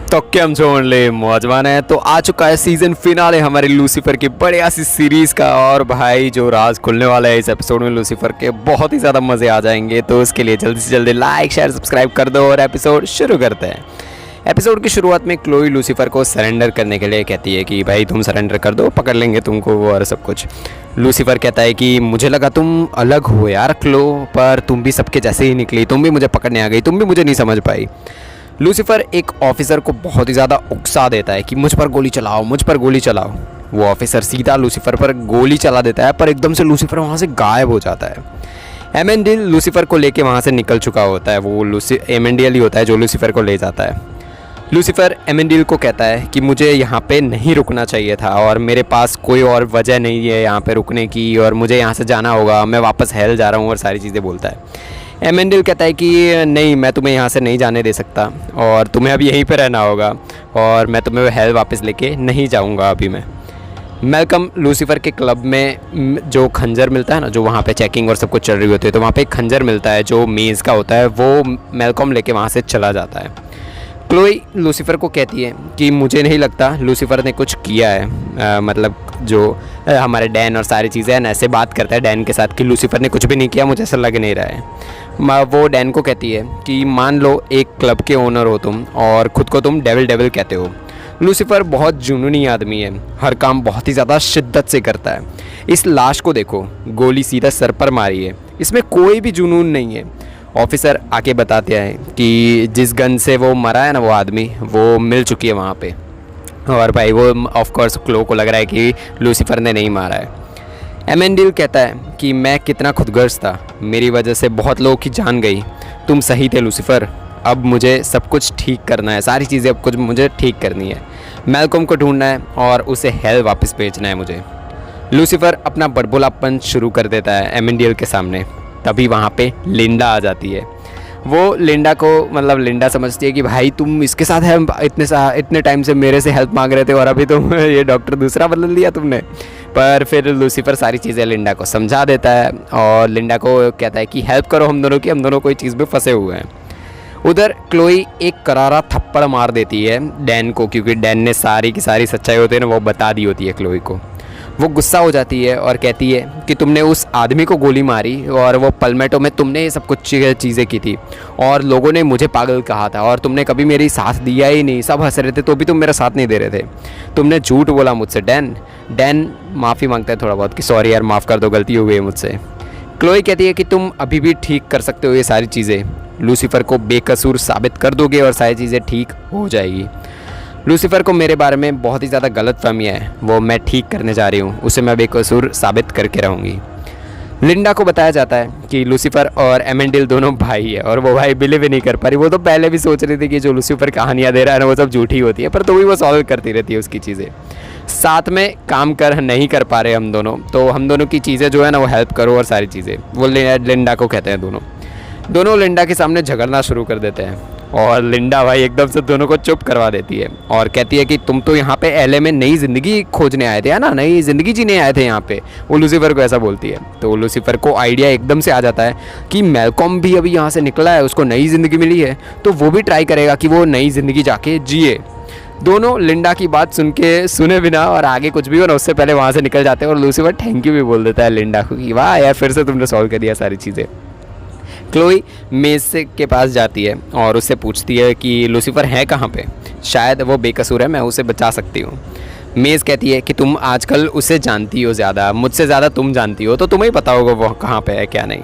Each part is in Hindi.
तो केम छो ओनली मौजवान है। तो आ चुका है सीजन फिनाले हमारी लूसीफर की बढ़िया सी सीरीज़ का। और भाई जो राज खुलने वाला है इस एपिसोड में लूसीफर के, बहुत ही ज़्यादा मज़े आ जाएंगे। तो उसके लिए जल्दी से जल्दी लाइक शेयर सब्सक्राइब कर दो और एपिसोड शुरू करते हैं। एपिसोड की शुरुआत में क्लोई लूसीफर को सरेंडर करने के लिए कहती है कि भाई तुम सरेंडर कर दो, पकड़ लेंगे तुमको और सब कुछ। लूसीफर कहता है कि मुझे लगा तुम अलग हो यार क्लो, पर तुम भी सबके जैसे ही निकली, तुम भी मुझे पकड़ने आ गई, तुम भी मुझे नहीं समझ पाई। लूसीफर एक ऑफिसर को बहुत ही ज़्यादा उकसा देता है कि मुझ पर गोली चलाओ, मुझ पर गोली चलाओ। वो ऑफिसर सीधा लूसीफर पर गोली चला देता है, पर एकदम से लूसीफर वहाँ से गायब हो जाता है। एमेंडियल लूसीफर को लेके वहाँ से निकल चुका होता है। वो एमेंडियल ही होता है जो लूसीफर को ले जाता है। लूसीफर एमेंडियल को कहता है कि मुझे यहाँ पे नहीं रुकना चाहिए था और मेरे पास कोई और वजह नहीं है यहाँ पे रुकने की, और मुझे यहाँ से जाना होगा, मैं वापस हेल जा रहा हूँ और सारी चीज़ें बोलता है। एमेंडियल कहता है कि नहीं, मैं तुम्हें यहाँ से नहीं जाने दे सकता और तुम्हें अब यहीं पे रहना होगा, और मैं तुम्हें हेल वापस लेके नहीं जाऊँगा अभी मैं। मैल्कम लूसीफर के क्लब में जो खंजर मिलता है ना, जो वहाँ पे चेकिंग और सब कुछ चल रही होती है, तो वहाँ पे एक खंजर मिलता है जो मेज़ का होता है, वो मैल्कम लेके वहाँ से चला जाता है। क्लोई लूसीफर को कहती है कि मुझे नहीं लगता लूसीफर ने कुछ किया है, मतलब जो हमारे डैन और सारी चीज़ें ना, ऐसे बात करता है डैन के साथ कि लूसीफर ने कुछ भी नहीं किया, मुझे ऐसा लग नहीं रहा है। वो डैन को कहती है कि मान लो एक क्लब के ओनर हो तुम और ख़ुद को तुम डेविल डेविल कहते हो। लूसीफर बहुत जुनूनी आदमी है, हर काम बहुत ही ज़्यादा शिद्दत से करता है। इस लाश को देखो, गोली सीधा सर पर मारी है, इसमें कोई भी जुनून नहीं है। ऑफिसर आके बताते हैं कि जिस गन से वो मरा है ना वो आदमी, वो मिल चुकी है वहाँ पे। और भाई वो ऑफ कोर्स क्लो को लग रहा है कि लूसीफर ने नहीं मारा है। एमेंडियल कहता है कि मैं कितना खुदगर्ज था, मेरी वजह से बहुत लोगों की जान गई। तुम सही थे लूसीफर, अब मुझे सब कुछ ठीक करना है, सारी चीज़ें अब कुछ मुझे ठीक करनी है। मैल्कम को ढूंढना है और उसे हेल वापस भेजना है मुझे। लूसीफर अपना बड़बोलापन शुरू कर देता है एमेंडियल के सामने। तभी वहाँ पे लिंडा आ जाती है। वो लिंडा को, मतलब लिंडा समझती है कि भाई तुम इसके साथ है, इतने टाइम से मेरे से हेल्प मांग रहे थे और अभी तुम ये डॉक्टर दूसरा बदल दिया तुमने। पर फिर लूसीफर सारी चीज़ें लिंडा को समझा देता है और लिंडा को कहता है कि हेल्प करो हम दोनों की, हम दोनों कोई चीज़ में फंसे हुए हैं। उधर क्लोई एक करारा थप्पड़ मार देती है डैन को, क्योंकि डैन ने सारी की सारी सच्चाई होती है ना वो बता दी होती है क्लोई को। वो गुस्सा हो जाती है और कहती है कि तुमने उस आदमी को गोली मारी और वो पलमेटो में तुमने ये सब कुछ चीज़ें की थी और लोगों ने मुझे पागल कहा था और तुमने कभी मेरी साथ दिया ही नहीं, सब हंस रहे थे तो भी तुम मेरा साथ नहीं दे रहे थे। तुमने झूठ बोला मुझसे डैन। डैन माफ़ी मांगता है थोड़ा बहुत कि सॉरी यार, माफ़ कर दो, गलती हो गई है मुझसे। क्लोई कहती है कि तुम अभी भी ठीक कर सकते हो ये सारी चीज़ें, लूसीफर को बेकसूर साबित कर दोगे और सारी चीज़ें ठीक हो जाएगी। लूसीफर को मेरे बारे में बहुत ही ज़्यादा गलतफहमी है, वो मैं ठीक करने जा रही हूँ, उसे मैं बेकसूर साबित करके रहूँगी। लिंडा को बताया जाता है कि लूसीफर और एमेंडियल दोनों भाई है और वो भाई बिलीव ही नहीं कर पा रही। वो तो पहले भी सोच रही थी कि जो लूसीफर कहानियाँ दे रहा है ना वो सब झूठी होती है, पर तो भी वो सॉल्व करती रहती है उसकी चीज़ें। साथ में काम नहीं कर पा रहे हम दोनों, तो हम दोनों की चीज़ें जो है ना वो हेल्प करो और सारी चीज़ें, वो लिंडा को कहते हैं। दोनों लिंडा के सामने झगड़ना शुरू कर देते हैं और लिंडा भाई एकदम से दोनों को चुप करवा देती है और कहती है कि तुम तो यहाँ पे एलए में नई ज़िंदगी खोजने आए थे, है ना, नई ज़िंदगी जीने आए थे यहाँ पे। वो लूसीफर को ऐसा बोलती है। तो लूसीफर को आइडिया एकदम से आ जाता है कि मैल्कम भी अभी यहाँ से निकला है, उसको नई ज़िंदगी मिली है, तो वो भी ट्राई करेगा कि वो नई ज़िंदगी जाके जिए। दोनों लिंडा की बात सुने बिना और आगे कुछ भी हो ना उससे पहले वहाँ से निकल जाते हैं और लूसीफर थैंक यू भी बोल देता है लिंडा को कि वाह यार, फिर से तुमने सॉल्व कर दिया सारी चीज़ें। क्लोई मेज़ के पास जाती है और उससे पूछती है कि लूसीफर है कहाँ पे, शायद वो बेकसूर है, मैं उसे बचा सकती हूँ। मेज़ कहती है कि तुम आजकल उसे जानती हो ज़्यादा, मुझसे ज़्यादा तुम जानती हो, तो तुम्हें ही पता होगा वो कहाँ पे है क्या नहीं।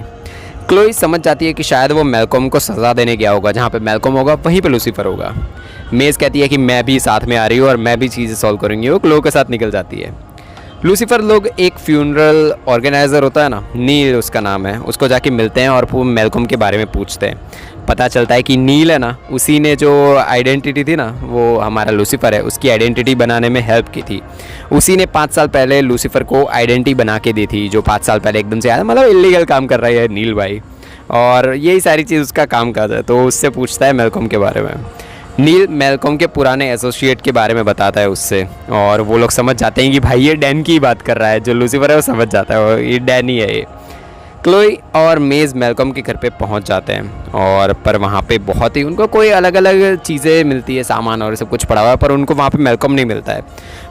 क्लोई समझ जाती है कि शायद वो मैल्कम को सज़ा देने गया होगा, जहाँ पे मैल्कम होगा वहीं पे लूसीफर होगा। मेज़ कहती है कि मैं भी साथ में आ रही हूँ और मैं भी चीज़ें सॉल्व करूँगी। वो क्लो के साथ निकल जाती है। लूसीफर लोग एक फ्यूनरल ऑर्गेनाइज़र होता है ना, नील उसका नाम है, उसको जाके मिलते हैं और वो मैल्कम के बारे में पूछते हैं। पता चलता है कि नील है ना, उसी ने जो आइडेंटिटी थी ना, वो हमारा लूसीफर है, उसकी आइडेंटिटी बनाने में हेल्प की थी। उसी ने 5 साल पहले लूसीफर को आइडेंटिटी बना के दी थी, जो 5 साल पहले एकदम से आया, मतलब इलीगल काम कर रहा है नील भाई, और यही सारी चीज़ उसका काम काज है। तो उससे पूछता है मैल्कम के बारे में। नील मैल्कम के पुराने एसोसिएट के बारे में बताता है उससे, और वो लोग समझ जाते हैं कि भाई ये डैन की बात कर रहा है, जो लूसीफर है वो समझ जाता है ये डैन ही है ये। क्लोई और मेज़ मैल्कॉम के घर पे पहुंच जाते हैं और पर वहाँ पे बहुत ही उनको कोई अलग अलग चीज़ें मिलती है, सामान और सब कुछ पड़ा हुआ है, पर उनको वहाँ पे मैल्कॉम नहीं मिलता है।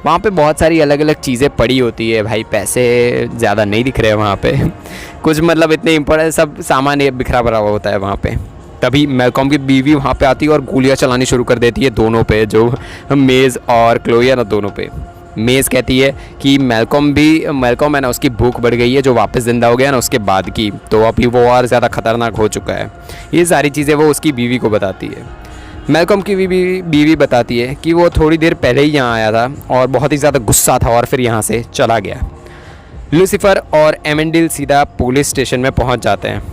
वहाँ पे बहुत सारी अलग अलग चीज़ें पड़ी होती है भाई, पैसे ज़्यादा नहीं दिख रहे हैं वहाँ पे कुछ मतलब इतने इम्पोर्टेंट सब सामान ये बिखरा पड़ा हुआ होता है वहाँ पे। तभी मैल्कॉम की बीवी वहाँ पे आती है और गोलियाँ चलानी शुरू कर देती है दोनों पे, जो मेज़ और क्लोई है ना दोनों पे। मेज़ कहती है कि मैल्कॉम है ना, उसकी भूख बढ़ गई है जो वापस ज़िंदा हो गया ना उसके बाद की, तो अभी वो और ज़्यादा ख़तरनाक हो चुका है। ये सारी चीज़ें वो उसकी बीवी को बताती है। मैल्कॉम की बीवी बताती है कि वो थोड़ी देर पहले ही यहाँ आया था और बहुत ही ज़्यादा गुस्सा था और फिर यहाँ से चला गया। लूसीफर और एमेंडिल सीधा पुलिस स्टेशन में पहुँच जाते हैं।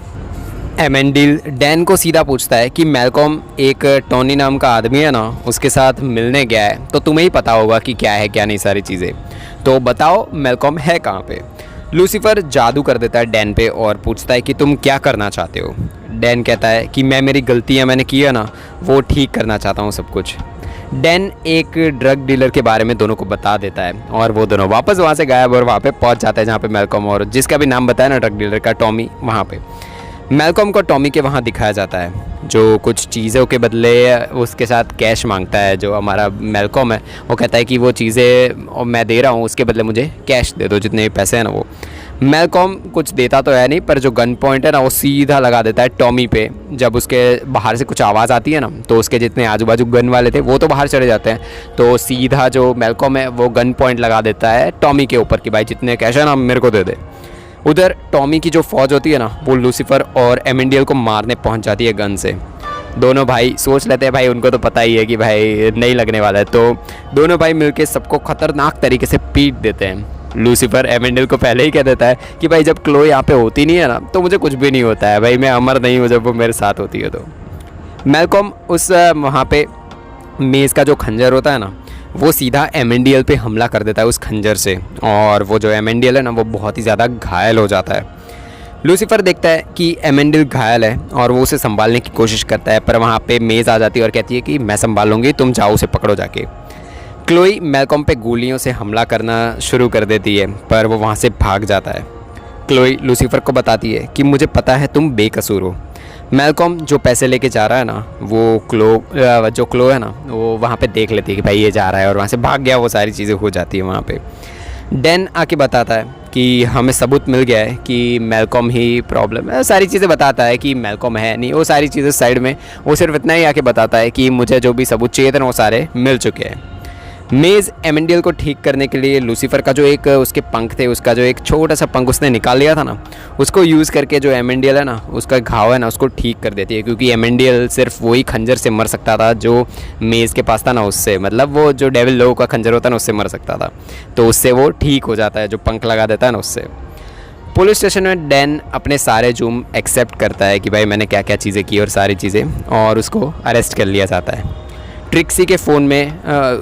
एमेंडिल डैन को सीधा पूछता है कि मैल्कॉम एक टोनी नाम का आदमी है ना, उसके साथ मिलने गया है, तो तुम्हें ही पता होगा कि क्या है क्या नहीं सारी चीज़ें, तो बताओ मैल्कॉम है कहाँ पे। लूसीफर जादू कर देता है डैन पे और पूछता है कि तुम क्या करना चाहते हो। डैन कहता है कि मैं मेरी गलतियाँ मैंने की है ना वो ठीक करना चाहता हूँ सब कुछ। डैन एक ड्रग डीलर के बारे में दोनों को बता देता है और वो दोनों वापस वहाँ से गायब और वहाँ पे पहुँच जाता है जहाँ पे मैल्कॉम और जिसका भी नाम बताया ना ड्रग डीलर का, टॉमी, वहाँ पे मैल्कॉम को टॉमी के वहाँ दिखाया जाता है जो कुछ चीज़ों के बदले उसके साथ कैश मांगता है। जो हमारा मैल्कॉम है वो कहता है कि वो चीज़ें मैं दे रहा हूँ, उसके बदले मुझे कैश दे दो, जितने पैसे हैं ना वो। मैल्कॉम कुछ देता तो है नहीं, पर जो गन पॉइंट है ना वो सीधा लगा देता है टॉमी पे। जब उसके बाहर से कुछ आवाज़ आती है ना तो उसके जितने आजू बाजू गन वाले थे वो तो बाहर चले जाते हैं, तो सीधा जो मैल्कॉम है वो गन पॉइंट लगा देता है टॉमी के ऊपर कि भाई जितने कैश है ना मेरे को दे दे। उधर टॉमी की जो फ़ौज होती है ना वो लूसीफर और एमेंडियल को मारने पहुंच जाती है गन से। दोनों भाई सोच लेते हैं भाई उनको तो पता ही है कि भाई नहीं लगने वाला है, तो दोनों भाई मिलके सबको ख़तरनाक तरीके से पीट देते हैं। लूसीफर एमेंडियल को पहले ही कह देता है कि भाई जब क्लो यहाँ पे होती नहीं है ना तो मुझे कुछ भी नहीं होता है भाई, मैं अमर नहीं हूँ जब वो मेरे साथ होती है। तो मैल्कॉम उस वहाँ पे मेज़ का जो खंजर होता है ना वो सीधा एमेंडियल पे हमला कर देता है उस खंजर से, और वो जो एमेंडियल है ना वो बहुत ही ज़्यादा घायल हो जाता है। लूसीफर देखता है कि एमेंडियल घायल है और वो उसे संभालने की कोशिश करता है, पर वहाँ पे मेज़ आ जाती है और कहती है कि मैं संभालूंगी, तुम जाओ उसे पकड़ो जाके। क्लोई मैल्कॉम पे गोलियों से हमला करना शुरू कर देती है पर वो वहाँ से भाग जाता है। क्लोई लूसीफर को बताती है कि मुझे पता है तुम बेकसूर हो। मैल्कॉम जो पैसे लेके जा रहा है ना वो जो क्लो है ना वो वहाँ पे देख लेती है कि भाई ये जा रहा है और वहाँ से भाग गया, वो सारी चीज़ें हो जाती है वहाँ पे। डैन आके बताता है कि हमें सबूत मिल गया है कि मैल्कॉम ही प्रॉब्लम है, सारी चीज़ें बताता है कि मैल्कॉम है नहीं, वो सारी चीज़ें साइड में, वो सिर्फ इतना ही आके बताता है कि मुझे जो भी सबूत चाहिए थे ना वो सारे मिल चुके हैं। मेज़ एमेंडियल को ठीक करने के लिए लूसीफर का जो एक उसके पंख थे, उसका जो एक छोटा सा पंख उसने निकाल लिया था ना, उसको यूज़ करके जो एमेंडियल है ना उसका घाव है ना उसको ठीक कर देती है, क्योंकि एमेंडियल सिर्फ वही खंजर से मर सकता था जो मेज़ के पास था ना, उससे मतलब वो जो डेविल लोगों का खंजर होता है ना उससे मर सकता था, तो उससे वो ठीक हो जाता है, जो पंख लगा देता है ना उससे। पुलिस स्टेशन में डैन अपने सारे जुर्म एक्सेप्ट करता है कि भाई मैंने क्या क्या चीज़ें की और सारी चीज़ें, और उसको अरेस्ट कर लिया जाता है। ट्रिक्सी के फ़ोन में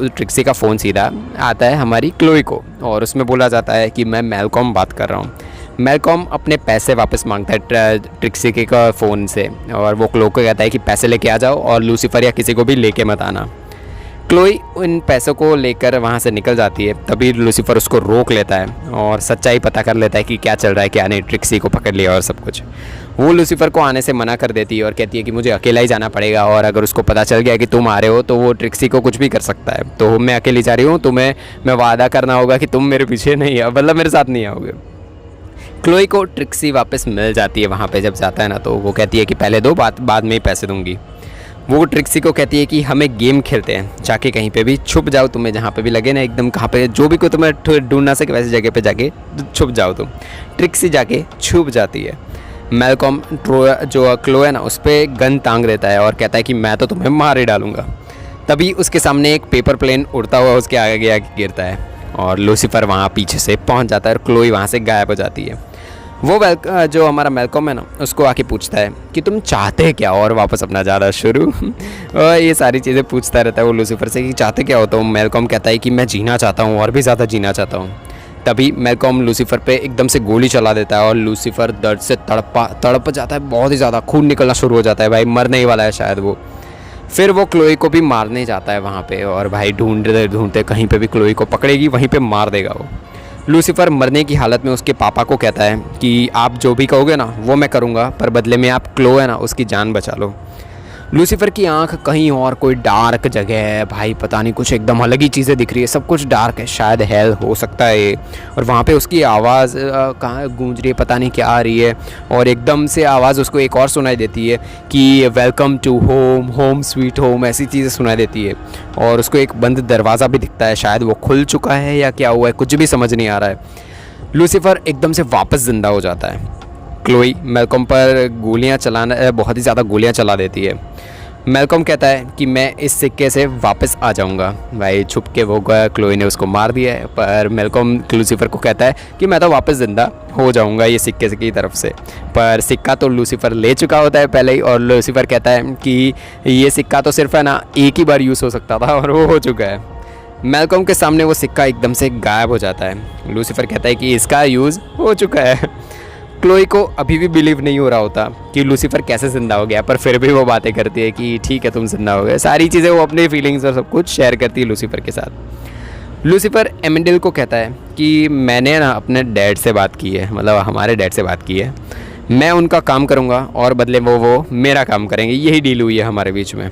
ट्रिक्सी का फ़ोन सीधा आता है हमारी क्लोई को और उसमें बोला जाता है कि मैं मैल्कॉम बात कर रहा हूँ। मैल्कॉम अपने पैसे वापस मांगता है ट्रिक्सी के फ़ोन से, और वो क्लो को कहता है कि पैसे लेके आ जाओ और लूसीफर या किसी को भी लेके मत आना। क्लोई उन पैसों को लेकर वहाँ से निकल जाती है, तभी लूसीफर उसको रोक लेता है और सच्चाई पता कर लेता है कि क्या चल रहा है क्या नहीं, ट्रिक्सी को पकड़ लिया और सब कुछ। वो लूसीफर को आने से मना कर देती है और कहती है कि मुझे अकेला ही जाना पड़ेगा, और अगर उसको पता चल गया कि तुम आ रहे हो तो वो ट्रिक्सी को कुछ भी कर सकता है, तो मैं अकेली जा रही हूँ, तुम्हें मैं वादा करना होगा कि तुम मेरे पीछे नहीं आओ, मतलब मेरे साथ नहीं आओगे। क्लोई को ट्रिक्सी वापस मिल जाती है वहाँ पे जब जाता है ना, तो वो कहती है कि पहले दो, बाद में ही पैसे दूंगी। वो ट्रिक्सी को कहती है कि हमें गेम खेलते हैं, जाके कहीं पे भी छुप जाओ, तुम्हें जहाँ पे भी लगे ना एकदम, कहाँ पे जो भी कोई तुम्हें ढूंढ ना सके वैसी जगह पे जाके छुप जाओ तुम। ट्रिक्सी जाके छुप जाती है। मैल्कॉम जो क्लो है ना उस पर गन तांग देता है और कहता है कि मैं तो तुम्हें मार ही डालूंगा। तभी उसके सामने एक पेपर प्लेन उड़ता हुआ उसके आगे आगे गिरता है और लूसीफर वहाँ पीछे से पहुँच जाता है और क्लोई वहाँ से गायब हो जाती है। वो जो हमारा मैल्कॉम है ना उसको आके पूछता है कि तुम चाहते क्या, और वापस अपना जा रहा शुरू और ये सारी चीज़ें पूछता रहता है वो लूसीफर से कि चाहते क्या हो तुम। मैल्कॉम कहता है कि मैं जीना चाहता हूँ और भी ज़्यादा जीना चाहता हूँ। तभी मैल्कॉम लूसीफर पे एकदम से गोली चला देता है और लूसीफर दर्द से तड़प जाता है, बहुत ही ज़्यादा खून निकलना शुरू हो जाता है, भाई मरने ही वाला है शायद वो। फिर वो क्लोई को भी मारने जाता है वहाँ पे, और भाई ढूंढते ढूंढते कहीं पे भी क्लोई को पकड़ेगी वहीं पे मार देगा वो। लूसीफर मरने की हालत में उसके पापा को कहता है कि आप जो भी कहोगे ना वो मैं करूँगा, पर बदले में आप क्लो है ना उसकी जान बचा लो। लूसीफर की आंख कहीं और कोई डार्क जगह है भाई, पता नहीं कुछ एकदम अलग ही चीज़ें दिख रही है, सब कुछ डार्क है, शायद हेल हो सकता है ये। और वहाँ पे उसकी आवाज़ कहाँ गूंज रही है, पता नहीं क्या आ रही है। और एकदम से आवाज़ उसको एक और सुनाई देती है कि welcome to home, home sweet home, ऐसी चीज़ें सुनाई देती है। और उसको एक बंद दरवाज़ा भी दिखता है, शायद वो खुल चुका है या क्या हुआ है, कुछ भी समझ नहीं आ रहा है। लूसीफर एकदम से वापस ज़िंदा हो जाता है। क्लोई मैल्कम पर गोलियां चलाना, बहुत ही ज़्यादा गोलियां चला देती है। मैल्कम कहता है कि मैं इस सिक्के से वापस आ जाऊंगा। भाई छुप के वो क्लोई ने उसको मार दिया है, पर मैल्कम लूसीफर को कहता है कि मैं तो वापस ज़िंदा हो जाऊंगा ये सिक्के की तरफ से। पर सिक्का तो लूसीफर ले चुका होता है पहले ही, और लूसीफर कहता है कि ये सिक्का तो सिर्फ है ना एक ही बार यूज़ हो सकता था और वो हो चुका है। मैल्कम के सामने वो सिक्का एकदम से गायब हो जाता है। लूसीफर कहता है कि इसका यूज़ हो चुका है। क्लोई को अभी भी बिलीव नहीं हो रहा होता कि लूसीफर कैसे ज़िंदा हो गया, पर फिर भी वो बातें करती है कि ठीक है तुम ज़िंदा हो गए। सारी चीज़ें वो अपनी फीलिंग्स और सब कुछ शेयर करती है लूसीफर के साथ। लूसीफर एमेंडल को कहता है कि मैंने ना अपने डैड से बात की है, मतलब हमारे डैड से बात की है, मैं उनका काम करूँगा और बदले वो मेरा काम करेंगे, यही डील हुई है हमारे बीच में।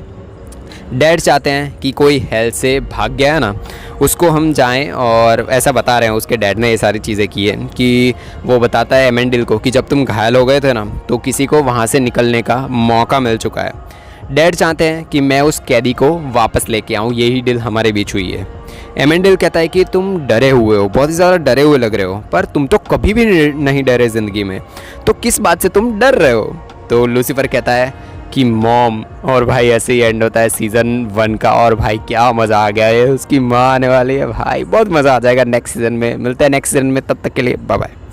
डैड चाहते हैं कि कोई हेल्थ से भाग गया है ना उसको हम जाएं, और ऐसा बता रहे हैं उसके डैड ने ये सारी चीज़ें की हैं कि वो बताता है एमेंडिल को कि जब तुम घायल हो गए थे ना तो किसी को वहाँ से निकलने का मौका मिल चुका है। डैड चाहते हैं कि मैं उस कैदी को वापस लेके आऊँ, यही डील हमारे बीच हुई है। एमेंडिल कहता है कि तुम डरे हुए हो, बहुत ही ज़्यादा डरे हुए लग रहे हो, पर तुम तो कभी भी नहीं डरे ज़िंदगी में, तो किस बात से तुम डर रहे हो। तो लूसीफर कहता है कि मॉम, और भाई ऐसे ही एंड होता है सीज़न 1 का। और भाई क्या मज़ा आ गया है, उसकी माँ आने वाली है भाई, बहुत मज़ा आ जाएगा नेक्स्ट सीज़न में। मिलते हैं नेक्स्ट सीज़न में, तब तक के लिए बाय बाय।